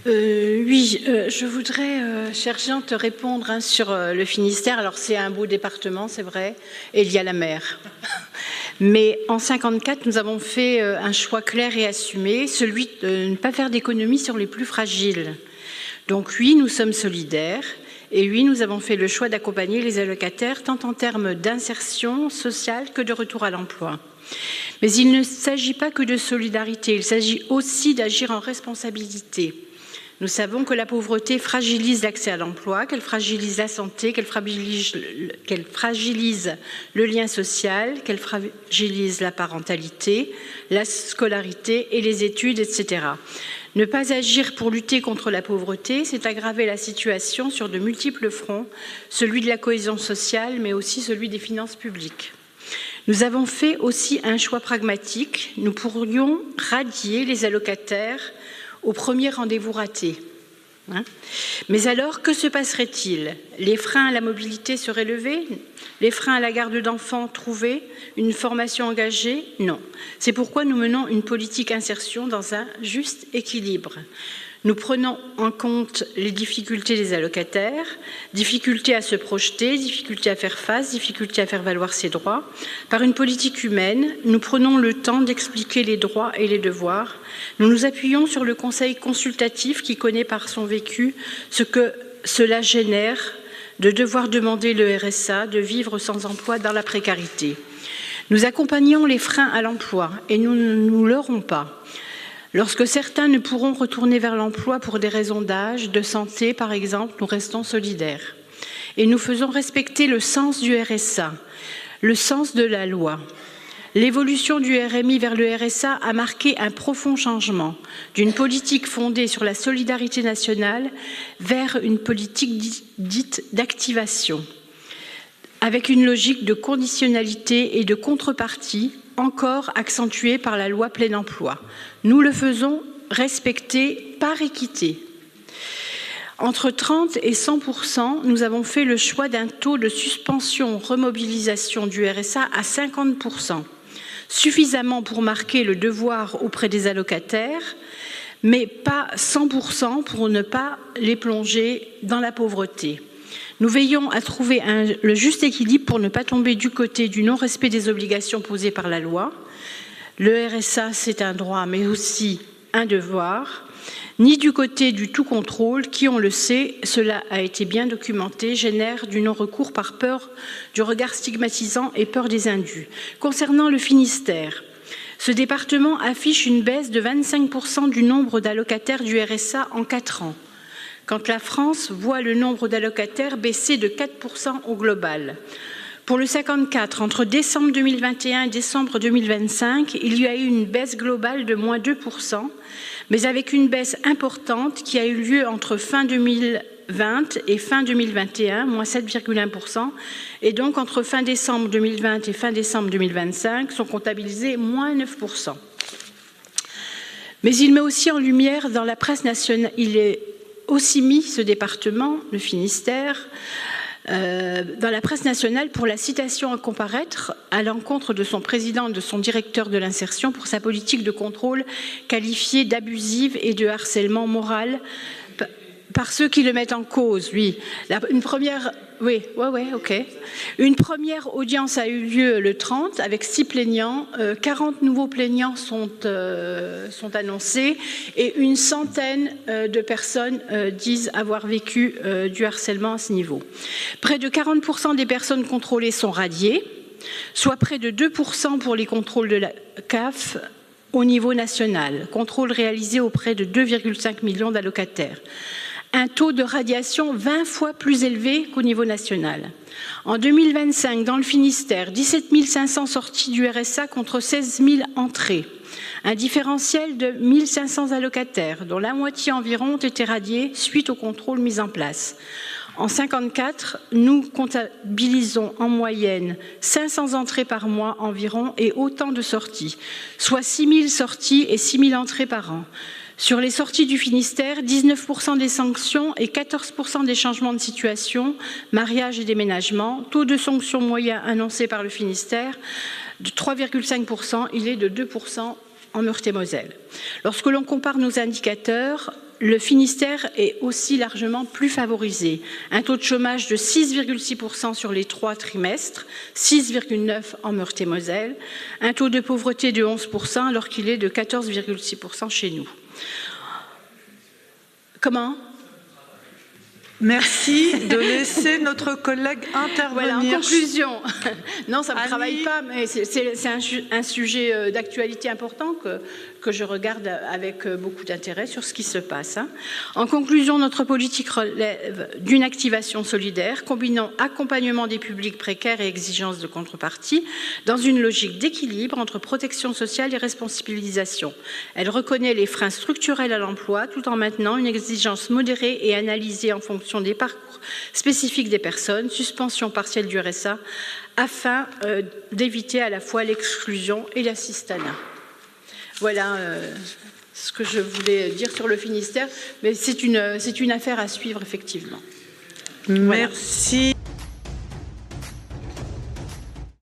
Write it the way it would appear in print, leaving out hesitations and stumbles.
Je voudrais, cher Jean, te répondre sur le Finistère. Alors, c'est un beau département, c'est vrai, et il y a la mer. Mais en 1954, nous avons fait un choix clair et assumé, celui de ne pas faire d'économie sur les plus fragiles. Donc oui, nous sommes solidaires, et oui, nous avons fait le choix d'accompagner les allocataires, tant en termes d'insertion sociale que de retour à l'emploi. Mais il ne s'agit pas que de solidarité, il s'agit aussi d'agir en responsabilité. Nous savons que la pauvreté fragilise l'accès à l'emploi, qu'elle fragilise la santé, qu'elle fragilise le lien social, qu'elle fragilise la parentalité, la scolarité et les études, etc. Ne pas agir pour lutter contre la pauvreté, c'est aggraver la situation sur de multiples fronts, celui de la cohésion sociale, mais aussi celui des finances publiques. Nous avons fait aussi un choix pragmatique. Nous pourrions radier les allocataires au premier rendez-vous raté. Mais alors, que se passerait-il? Les freins à la mobilité seraient levés? Les freins à la garde d'enfants trouvés? Une formation engagée? Non. C'est pourquoi nous menons une politique insertion dans un juste équilibre. Nous prenons en compte les difficultés des allocataires, difficultés à se projeter, difficultés à faire face, difficultés à faire valoir ses droits. Par une politique humaine, nous prenons le temps d'expliquer les droits et les devoirs. Nous nous appuyons sur le conseil consultatif qui connaît par son vécu ce que cela génère de devoir demander le RSA, de vivre sans emploi dans la précarité. Nous accompagnons les freins à l'emploi et nous ne nous leurrons pas. Lorsque certains ne pourront retourner vers l'emploi pour des raisons d'âge, de santé par exemple, nous restons solidaires. Et nous faisons respecter le sens du RSA, le sens de la loi. L'évolution du RMI vers le RSA a marqué un profond changement d'une politique fondée sur la solidarité nationale vers une politique dite d'activation, avec une logique de conditionnalité et de contrepartie encore accentuée par la loi plein emploi. Nous le faisons respecter par équité. Entre 30 et 100%, nous avons fait le choix d'un taux de suspension remobilisation du RSA à 50%, suffisamment pour marquer le devoir auprès des allocataires, mais pas 100% pour ne pas les plonger dans la pauvreté. Nous veillons à trouver le juste équilibre pour ne pas tomber du côté du non-respect des obligations posées par la loi. Le RSA, c'est un droit, mais aussi un devoir, ni du côté du tout contrôle, qui, on le sait, cela a été bien documenté, génère du non-recours par peur du regard stigmatisant et peur des indus. Concernant le Finistère, ce département affiche une baisse de 25% du nombre d'allocataires du RSA en 4 ans, quand la France voit le nombre d'allocataires baisser de 4% au global. Pour le 54, entre décembre 2021 et décembre 2025, il y a eu une baisse globale de moins 2%, mais avec une baisse importante qui a eu lieu entre fin 2020 et fin 2021, moins 7,1%, et donc entre fin décembre 2020 et fin décembre 2025 sont comptabilisés moins 9%. Mais il met aussi en lumière dans la presse nationale, il est aussi mis ce département, le Finistère, dans la presse nationale pour la citation à comparaître à l'encontre de son président et de son directeur de l'insertion pour sa politique de contrôle qualifiée d'abusive et de harcèlement moral par ceux qui le mettent en cause, oui. Une première audience a eu lieu le 30 avec 6 plaignants. 40 nouveaux plaignants sont annoncés et une centaine de personnes disent avoir vécu du harcèlement à ce niveau. Près de 40% des personnes contrôlées sont radiées, soit près de 2% pour les contrôles de la CAF au niveau national. Contrôle réalisé auprès de 2,5 millions d'allocataires. Un taux de radiation 20 fois plus élevé qu'au niveau national. En 2025, dans le Finistère, 17 500 sorties du RSA contre 16 000 entrées. Un différentiel de 1 500 allocataires, dont la moitié environ ont été radiés suite aux contrôles mis en place. En 54, nous comptabilisons en moyenne 500 entrées par mois environ et autant de sorties, soit 6 000 sorties et 6 000 entrées par an. Sur les sorties du Finistère, 19% des sanctions et 14% des changements de situation, mariage et déménagement. Taux de sanctions moyen annoncé par le Finistère de 3,5%, il est de 2% en Meurthe-et-Moselle. Lorsque l'on compare nos indicateurs, le Finistère est aussi largement plus favorisé. Un taux de chômage de 6,6% sur les 3 trimestres, 6,9% en Meurthe-et-Moselle, un taux de pauvreté de 11% alors qu'il est de 14,6% chez nous. Comment ? Merci de laisser notre collègue intervenir. Voilà, en conclusion, non, ça ne me travaille pas, mais c'est un sujet d'actualité important que je regarde avec beaucoup d'intérêt sur ce qui se passe. En conclusion, notre politique relève d'une activation solidaire, combinant accompagnement des publics précaires et exigence de contrepartie, dans une logique d'équilibre entre protection sociale et responsabilisation. Elle reconnaît les freins structurels à l'emploi, tout en maintenant une exigence modérée et analysée en fonction des parcours spécifiques des personnes, suspension partielle du RSA, afin d'éviter à la fois l'exclusion et l'assistanat. Voilà ce que je voulais dire sur le Finistère, mais c'est une affaire à suivre effectivement. Merci. Voilà.